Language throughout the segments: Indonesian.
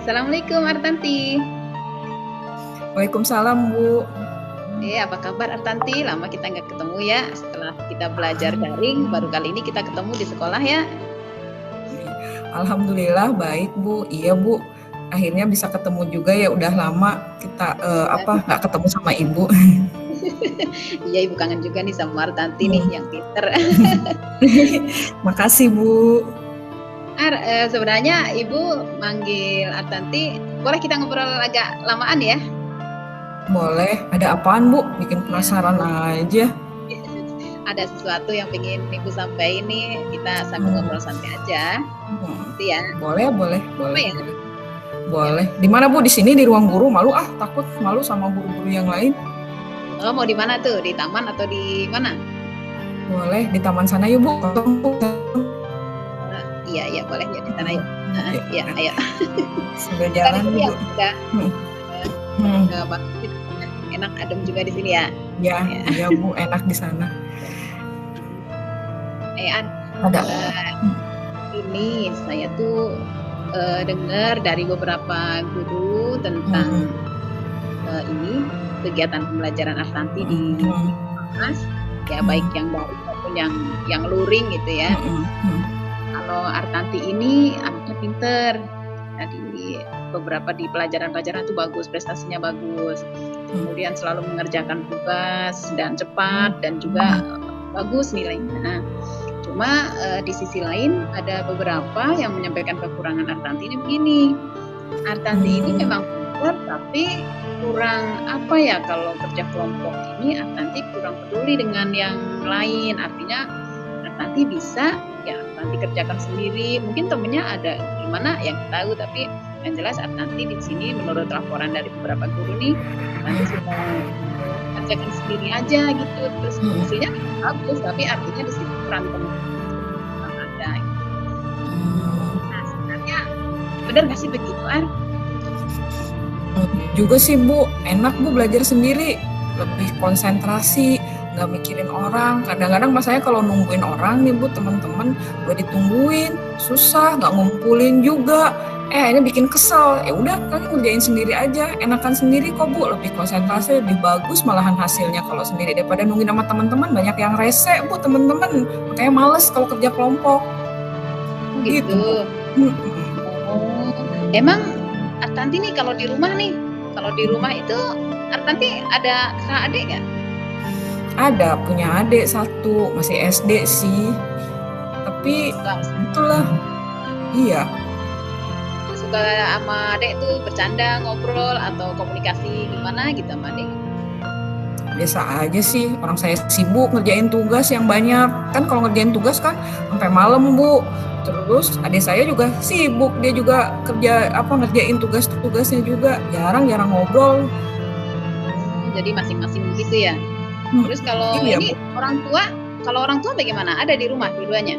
Assalamualaikum Artanti. Waalaikumsalam, Bu. Apa kabar Artanti? Lama kita nggak ketemu ya. Setelah kita belajar daring, baru kali ini kita ketemu di sekolah ya. Alhamdulillah baik, Bu. Iya, Bu. Akhirnya bisa ketemu juga ya. Udah lama kita nggak ketemu sama Ibu. Iya, Ibu kangen juga nih sama Artanti nih yang pinter. Makasih, Bu. Sebenarnya Ibu manggil Artanti, boleh kita ngobrol agak lamaan ya? Boleh. Ada apaan, Bu? Bikin penasaran aja. Ada sesuatu yang pengen Ibu sampaikan nih, kita sambil ngobrol santai aja. Gitu ya. Boleh. Ya? Boleh. Di mana, Bu? Di sini di ruang guru? Takut malu sama guru-guru yang lain. Oh, mau di mana tuh? Di taman atau di mana? Boleh, di taman sana yuk, Bu. Iya, boleh ya di sana yuk. Iya, ayo. Sudah jalan, Bu. Enak adem juga di sini ya. Iya, Bu, enak di sana. Ada. Ini saya tuh dengar dari beberapa guru tentang ini kegiatan pembelajaran Artanti di kelas, ya baik yang daring maupun yang luring gitu ya. Kalau Artanti ini anaknya pinter, di beberapa di pelajaran-pelajaran itu bagus, prestasinya bagus, kemudian selalu mengerjakan tugas dan cepat dan juga bagus nilainya. Cuma di sisi lain ada beberapa yang menyampaikan kekurangan Artanti ini begini. Artanti ini memang pintar tapi kurang kalau kerja kelompok ini Artanti kurang peduli dengan yang lain. Artinya Artanti bisa ya Artanti kerjakan sendiri. Mungkin temennya ada gimana yang tahu, tapi yang jelas Artanti di sini menurut laporan dari beberapa guru nih Artanti sudah kerjakan sendiri aja gitu. Terus hasilnya bagus, tapi artinya di situ kurang ada. Nah, sebenarnya benar nggak sih begitu, Ar? Juga sih, Bu. Enak, Bu, belajar sendiri. Lebih konsentrasi, nggak mikirin orang. Kadang-kadang masanya kalau nungguin orang nih, Bu, teman-teman udah ditungguin, susah, nggak ngumpulin juga. Ini bikin kesel. Ya udah, kalian ngerjain sendiri aja. Enakan sendiri kok, Bu. Lebih konsentrasi, lebih bagus malahan hasilnya kalau sendiri daripada nungguin sama teman-teman. Banyak yang rese, Bu, teman-teman. Makanya males kalau kerja kelompok. Gitu. Oh, emang Artanti nih kalau di rumah itu Artanti ada kakak adik nggak? Ada, punya adik satu, masih SD sih. Tapi itulah, iya. Suka sama adik tuh bercanda, ngobrol atau komunikasi gimana gitu sama adik? Biasa aja sih, orang saya sibuk ngerjain tugas yang banyak. Kan kalau ngerjain tugas kan sampai malam, Bu. Terus adik saya juga sibuk, dia juga ngerjain tugas-tugasnya juga. Jarang ngobrol. Jadi masing-masing gitu ya. Terus kalau ini orang tua bagaimana? Ada di rumah dua-duanya?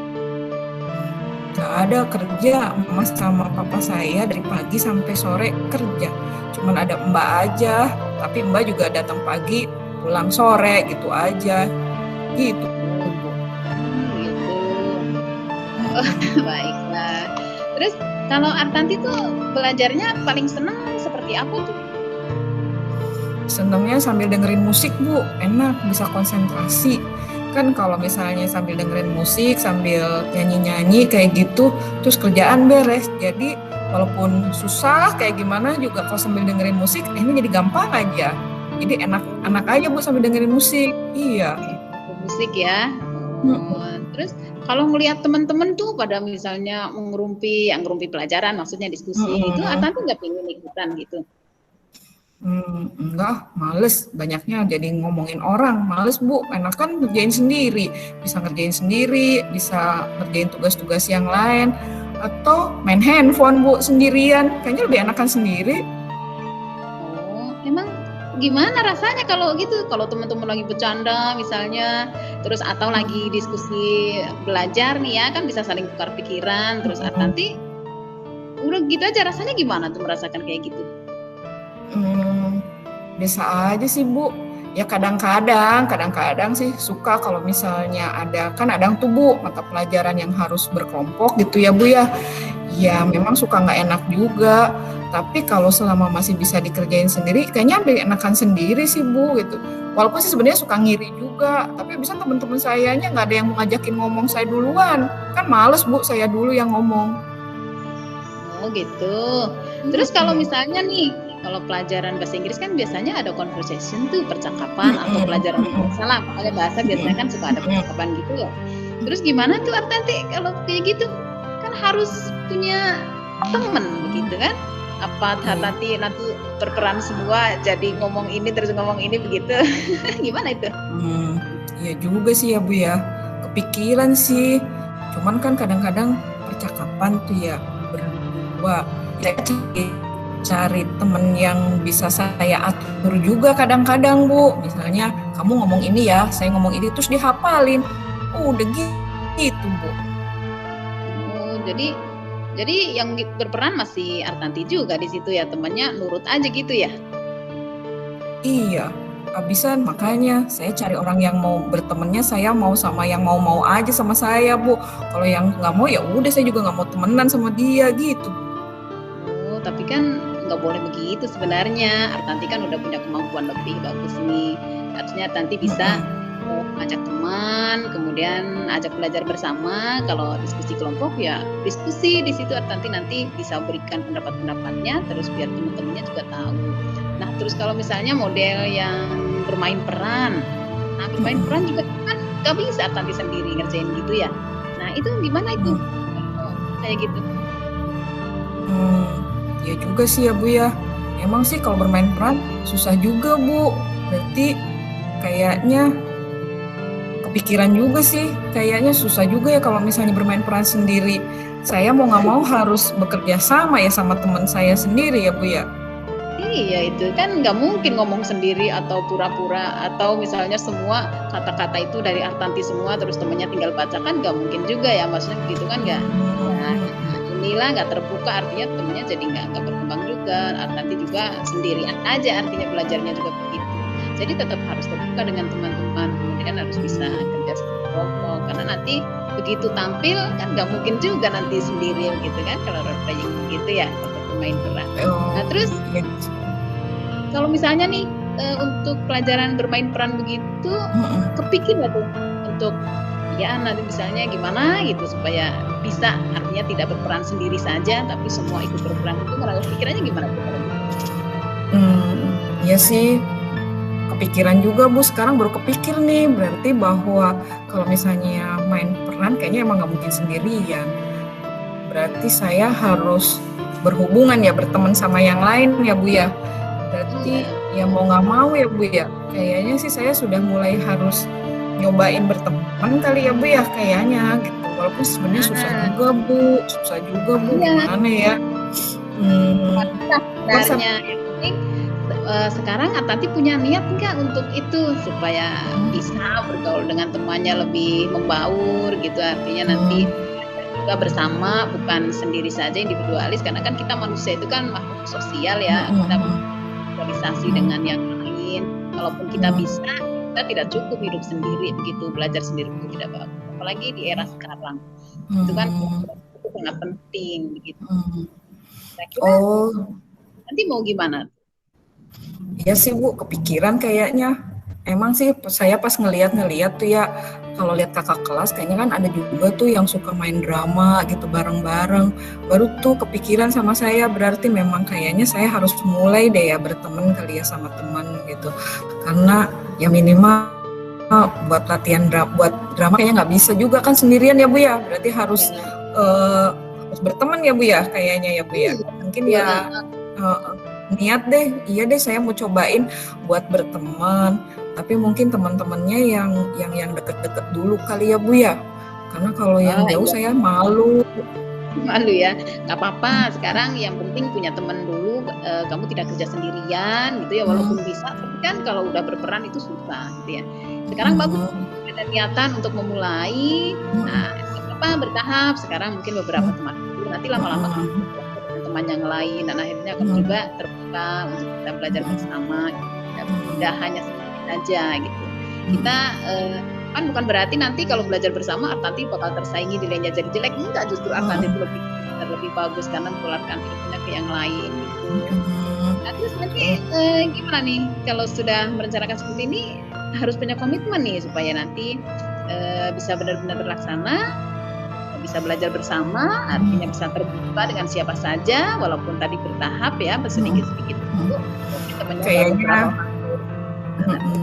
Gak ada, kerja. Mas sama papa saya dari pagi sampai sore kerja. Cuman ada Mbak aja, tapi Mbak juga datang pagi, pulang sore gitu aja. Gitu. Baiklah. Terus kalau Artanti tuh belajarnya paling senang seperti apa tuh? Senangnya sambil dengerin musik, Bu. Enak, bisa konsentrasi. Kan kalau misalnya sambil dengerin musik, sambil nyanyi-nyanyi kayak gitu, terus kerjaan beres. Jadi walaupun susah kayak gimana juga kalau sambil dengerin musik, ini jadi gampang aja. Jadi enak aja, Bu, sambil dengerin musik. Iya. Musik ya. Terus kalau ngelihat teman-teman tuh pada misalnya ngerumpi pelajaran, maksudnya diskusi itu Artanti nggak pengen ikutan gitu? Enggak, males. Banyaknya jadi ngomongin orang. Males, Bu. Enakan ngerjain sendiri. Bisa ngerjain sendiri, bisa ngerjain tugas-tugas yang lain. Atau main handphone, Bu, sendirian. Kayaknya lebih enakan sendiri. Oh, emang gimana rasanya kalau gitu? Kalau teman-teman lagi bercanda misalnya, terus atau lagi diskusi belajar nih ya, kan bisa saling tukar pikiran. Terus Artanti udah gitu aja, rasanya gimana tuh merasakan kayak gitu? Biasa aja sih, Bu. Ya kadang-kadang sih suka kalau misalnya ada tuh, Bu, mata pelajaran yang harus berkelompok gitu ya, Bu ya. Ya memang suka nggak enak juga. Tapi kalau selama masih bisa dikerjain sendiri, kayaknya lebih enakan sendiri sih Bu gitu. Walaupun sih sebenarnya suka ngiri juga, tapi bisa teman-teman sayanya nggak ada yang mau ngajakin ngomong saya duluan. Kan males Bu, saya dulu yang ngomong. Oh gitu. Terus kalau Mm-mm. misalnya nih, kalau pelajaran bahasa Inggris kan biasanya ada conversation tuh, percakapan atau Mm-mm. pelajaran Mm-mm. salah, pokoknya bahasa biasanya kan suka ada Mm-mm. percakapan gitu ya. Terus gimana tuh Artanti kalau kayak gitu? Kan harus punya temen begitu kan? Apa Iya. nanti berperan semua jadi ngomong ini terus ngomong ini begitu? Gimana itu? Iya juga sih ya Bu ya. Kepikiran sih. Cuman kan kadang-kadang percakapan tuh ya berdua. Saya cari temen yang bisa saya atur juga kadang-kadang Bu. Misalnya kamu ngomong ini ya, saya ngomong ini terus dihafalin. Udah gitu Bu. Oh, jadi yang berperan masih Artanti juga di situ ya, temannya nurut aja gitu ya. Iya, habisan makanya saya cari orang yang mau bertemannya, saya mau sama yang mau-mau aja sama saya Bu. Kalau yang nggak mau ya udah saya juga nggak mau temenan sama dia gitu. Oh, tapi kan nggak boleh begitu sebenarnya. Artanti kan udah punya kemampuan lebih bagus nih. Harusnya Artanti bisa Mm-mm. ajak teman, kemudian ajak belajar bersama. Kalau diskusi kelompok ya diskusi di situ Artanti nanti bisa berikan pendapat-pendapatnya, terus biar teman-temannya juga tahu. Nah, terus kalau misalnya model yang bermain peran, nah bermain peran Mm-mm. juga kan nggak bisa Artanti sendiri ngerjain gitu ya. Nah, itu gimana itu? Mm. Oh, kayak gitu. Hmm, ya juga sih ya Bu ya. Emang sih kalau bermain peran susah juga Bu. Berarti kayaknya kepikiran juga sih. Kayaknya susah juga ya kalau misalnya bermain peran sendiri. Saya mau nggak mau harus bekerja sama ya sama teman saya sendiri ya Bu ya. Iya itu kan nggak mungkin ngomong sendiri atau pura-pura atau misalnya semua kata-kata itu dari Artanti semua terus temennya tinggal baca kan nggak mungkin juga ya maksudnya begitu kan nggak. Nah, inilah nggak terbuka artinya temennya jadi nggak berkembang juga. Artanti juga sendirian aja artinya belajarnya juga begitu. Jadi tetap harus terbuka dengan teman-teman kemudian harus bisa kerja kelompok karena nanti begitu tampil kan nggak mungkin juga nanti sendiri gitu kan kalau role playing gitu ya untuk pemain peran. Oh, Nah terus iya. kalau misalnya nih untuk pelajaran bermain peran begitu, Mm-mm. kepikir nggak tuh untuk ya nanti misalnya gimana gitu supaya bisa artinya tidak berperan sendiri saja tapi semua ikut berperan itu kalau pikirannya gimana tuh kalau gitu? Iya sih. Kepikiran juga Bu, sekarang baru kepikir nih, berarti bahwa kalau misalnya main peran kayaknya emang nggak mungkin sendirian. Berarti saya harus berhubungan ya, berteman sama yang lain ya Bu ya. Berarti Iya. ya mau nggak mau ya Bu ya. Kayaknya sih saya sudah mulai harus nyobain berteman kali ya Bu ya, kayaknya gitu. Walaupun sebenarnya susah Nah, juga Bu, susah juga Bu, iya. gimana ya. Hmm, Nah, masa sebenarnya yang penting sekarang Atanti punya niat nggak untuk itu supaya bisa bergaul dengan temannya lebih membaur gitu artinya nanti hmm, juga bersama bukan sendiri saja individualis karena kan kita manusia itu kan makhluk sosial hmm, ya kita hmm, bersosialisasi hmm, dengan yang lain kalaupun kita hmm, bisa kita tidak cukup hidup sendiri begitu belajar sendiri itu tidak bagus apalagi di era sekarang itu kan hmm, itu sangat penting begitu hmm. kira-kira Oh, nanti mau gimana. iya sih Bu, kepikiran kayaknya. Emang sih saya pas ngeliat-ngeliat tuh ya, kalau lihat kakak kelas kayaknya kan ada juga tuh yang suka main drama gitu bareng-bareng. Baru tuh kepikiran sama saya, berarti memang kayaknya saya harus mulai deh ya berteman kali ya sama teman gitu. Karena ya minimal buat latihan buat drama kayaknya nggak bisa juga kan sendirian ya Bu ya. Berarti harus Ya, harus berteman ya Bu ya, kayaknya ya Bu ya. iya, Mungkin betul. ya niat deh, iya deh saya mau cobain buat berteman. Tapi mungkin teman-temannya yang deket-deket dulu kali ya Bu ya. Karena kalau yang Oh jauh iya, saya malu. malu ya. Nggak apa-apa. Sekarang yang penting punya teman dulu. Kamu tidak kerja sendirian gitu ya. Hmm, Walaupun bisa, tapi kan kalau udah berperan itu susah gitu ya. Sekarang bagus hmm, ada niatan untuk memulai. Nah, hmm, apa bertahap. Sekarang mungkin beberapa hmm, teman dulu. Nanti lama-lama kamu hmm, dengan teman yang lain dan akhirnya kamu hmm, juga terbuka untuk kita belajar hmm, bersama. Gitu. hmm, Tidak hanya sendiri saja gitu. Kita hmm, kan bukan berarti nanti kalau belajar bersama Artanti bakal tersaingi nilainya jadi jelek enggak justru Artanti hmm, itu lebih lebih bagus karena menularkan ilmunya ke yang lain gitu. Mhm. Nah, terus nanti, gimana nih kalau sudah merencanakan seperti ini, harus punya komitmen nih supaya nanti, bisa benar-benar terlaksana, bisa belajar bersama, artinya bisa terbuka dengan siapa saja walaupun tadi bertahap ya, Mhm. sedikit-sedikit Mhm. dulu, mungkin temannya baru Kayaknya berapa mhm.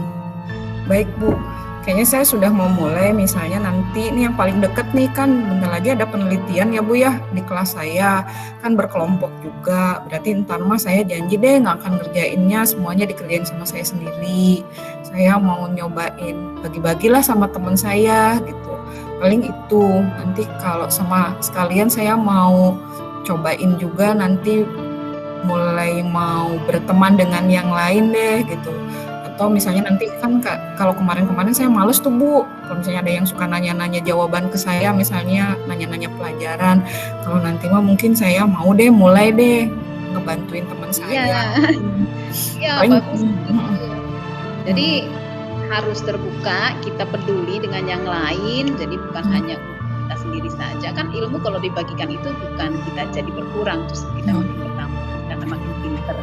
Baik Bu, kayaknya saya sudah mau mulai misalnya nanti nih yang paling deket nih kan bentar lagi ada penelitian ya Bu ya di kelas saya, kan berkelompok juga, berarti entar mah saya janji deh nggak akan ngerjainnya semuanya dikerjain sama saya sendiri. Saya mau nyobain bagi-bagilah sama teman saya gitu. Paling itu, nanti kalau sama sekalian saya mau cobain juga nanti mulai mau berteman dengan yang lain deh gitu. Atau misalnya nanti kan kalau kemarin-kemarin saya males tuh Bu, kalau misalnya ada yang suka nanya-nanya jawaban ke saya, misalnya nanya-nanya pelajaran, kalau nanti mah mungkin saya mau deh mulai deh ngebantuin teman Iya, saya. iya Paling bagus gitu. Jadi harus terbuka, kita peduli dengan yang lain, jadi bukan hanya kita sendiri saja. Kan ilmu kalau dibagikan itu bukan kita jadi berkurang, terus kita makin bertambah, kita makin pinter.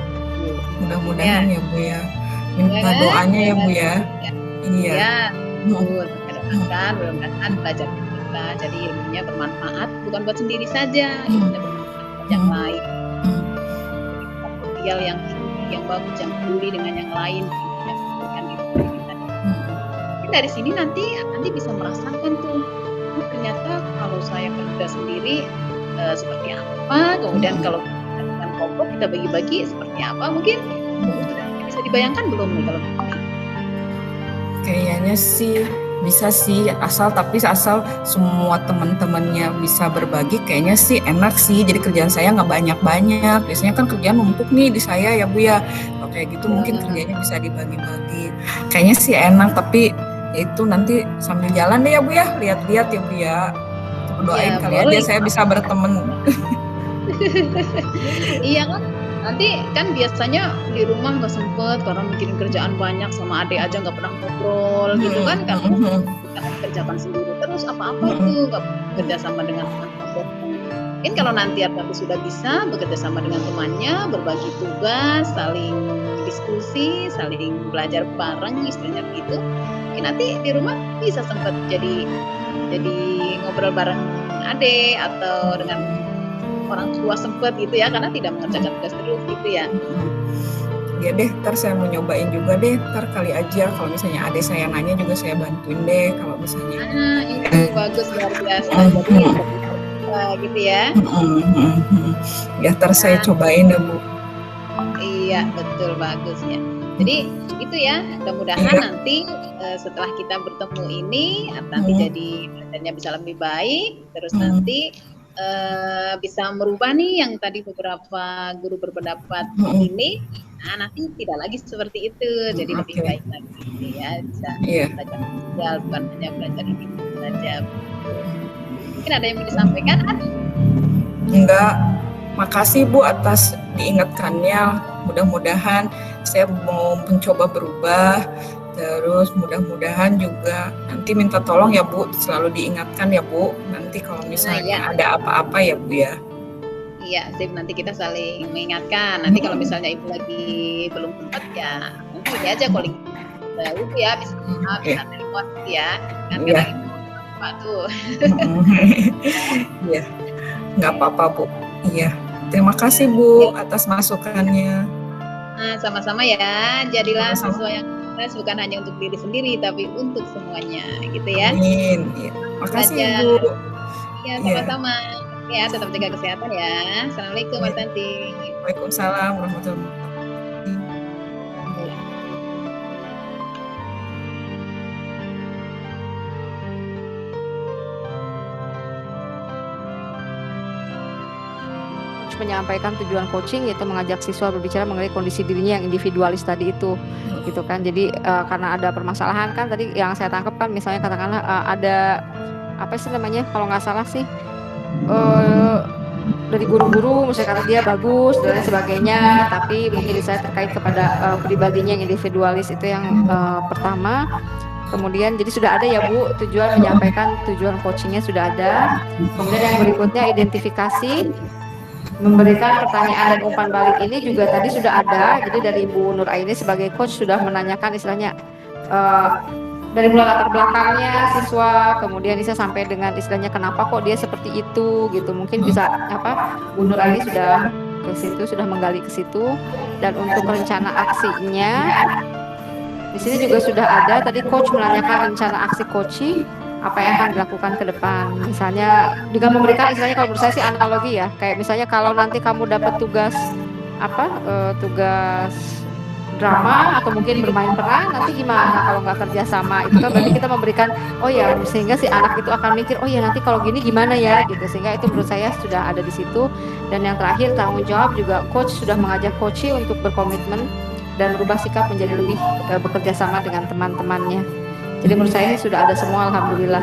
mudah-mudahan ya Bu ya. Ya Minta kan? doanya ya Bu ya. Ya, Iya. ya, betul. Kita doakan, mudah-mudahan belajar kita jadi ilmunya bermanfaat, bukan buat sendiri saja, ilmunya bermanfaat buat yang lain. Sosial yang tinggi, yang bagus, yang peduli dengan yang lain, yang memberikan ilmu kita. Mungkin dari sini nanti bisa merasakan tuh, ternyata kalau saya kerja sendiri seperti apa, kemudian kalau kita dengan kelompok kita bagi-bagi seperti apa, mungkin bisa dibayangkan belum nih kalau begini? Kayaknya sih bisa sih, asal semua teman-temannya bisa berbagi, kayaknya sih enak sih. Jadi kerjaan saya nggak banyak-banyak. Biasanya kan kerjaan numpuk nih di saya ya Bu ya. Kalau kayak gitu mungkin kerjanya bisa dibagi-bagi. Kayaknya sih enak, tapi itu nanti sambil jalan deh ya Bu ya, lihat-lihat ya Bu ya. Doain Ya, kali boleh. aja saya bisa berteman. Iya kan, nanti kan biasanya di rumah nggak sempet karena mikirin kerjaan banyak, sama adik aja nggak pernah ngobrol gitu kan, karena kita kerjakan sendiri terus apa-apa itu nggak bekerja sama dengan teman-teman. Mungkin kalau nanti Artabi sudah bisa bekerja sama dengan temannya, berbagi tugas, saling diskusi, saling belajar bareng, istilahnya begitu. Mungkin nanti di rumah bisa sempat jadi ngobrol bareng adik atau dengan orang tua sempet gitu ya, karena tidak mengerjakan tugas terus gitu ya. Ya deh, ntar saya mau nyobain juga deh, ntar kali aja kalau misalnya adik saya nanya juga saya bantuin deh kalau misalnya. Itu bagus, luar biasa. Jadi gitu ya. Ya ntar saya cobain deh Bu. Iya betul, bagus ya. Jadi itu ya, mudah-mudahan nanti setelah kita bertemu ini nanti jadi belajarnya bisa lebih baik, terus nanti bisa merubah nih yang tadi beberapa guru berpendapat ini, nah nanti tidak lagi seperti itu, jadi lebih baik lagi ya, bisa belajar sosial, bukan hanya belajar ini saja. Mungkin ada yang mau disampaikan? Enggak, makasih Bu atas diingatkannya, mudah-mudahan saya mau mencoba berubah. Terus mudah-mudahan juga nanti minta tolong ya Bu, selalu diingatkan ya Bu, nanti kalau misalnya ada apa-apa ya Bu ya. Iya, sip, nanti kita saling mengingatkan. Nanti kalau misalnya Ibu lagi belum sempat ya, nanti ini aja calling Ibu ya, bisa telepon ya. Kan karena Ibu lupa tuh. Iya, nggak apa-apa Bu. Iya, terima kasih Bu atas masukannya. Nah, sama-sama ya, jadilah siswa yang bukan hanya untuk diri sendiri tapi untuk semuanya gitu ya. Amin. Ya, makasih Bu. Iya, sama-sama. Ya, tetap jaga kesehatan ya. Assalamualaikum Mas Tanti. Waalaikumsalam warahmatullahi wabarakatuh. Menyampaikan tujuan coaching yaitu mengajak siswa berbicara mengenai kondisi dirinya yang individualis tadi itu, gitu kan. Jadi karena ada permasalahan kan tadi yang saya tangkap kan, misalnya katakanlah ada apa sih namanya, kalau nggak salah sih dari guru-guru misalnya kata dia bagus dan sebagainya, tapi mungkin saya terkait kepada pribadinya yang individualis itu yang pertama. Kemudian jadi sudah ada ya Bu, tujuan menyampaikan tujuan coachingnya sudah ada. Kemudian yang berikutnya identifikasi, memberikan pertanyaan dan umpan balik ini juga tadi sudah ada. Jadi dari Bu Nur Aini sebagai coach sudah menanyakan istilahnya dari mulai latar belakangnya siswa, kemudian bisa sampai dengan istilahnya kenapa kok dia seperti itu gitu. Mungkin bisa Bu Nur Aini sudah ke situ, sudah menggali ke situ. Dan untuk rencana aksinya di sini juga sudah ada. Tadi coach menanyakan rencana aksi coaching apa yang akan dilakukan ke depan. Misalnya dengan memberikan istilahnya kalau menurut saya sih analogi ya. Kayak misalnya kalau nanti kamu dapat tugas tugas drama atau mungkin bermain peran, nanti gimana kalau nggak kerja sama? Itu kan berarti kita memberikan sehingga si anak itu akan mikir nanti kalau gini gimana ya gitu. Sehingga itu menurut saya sudah ada di situ. Dan yang terakhir tanggung jawab juga coach sudah mengajak coach untuk berkomitmen dan berubah sikap menjadi lebih bekerja sama dengan teman-temannya. Jadi menurut saya sudah ada semua, alhamdulillah.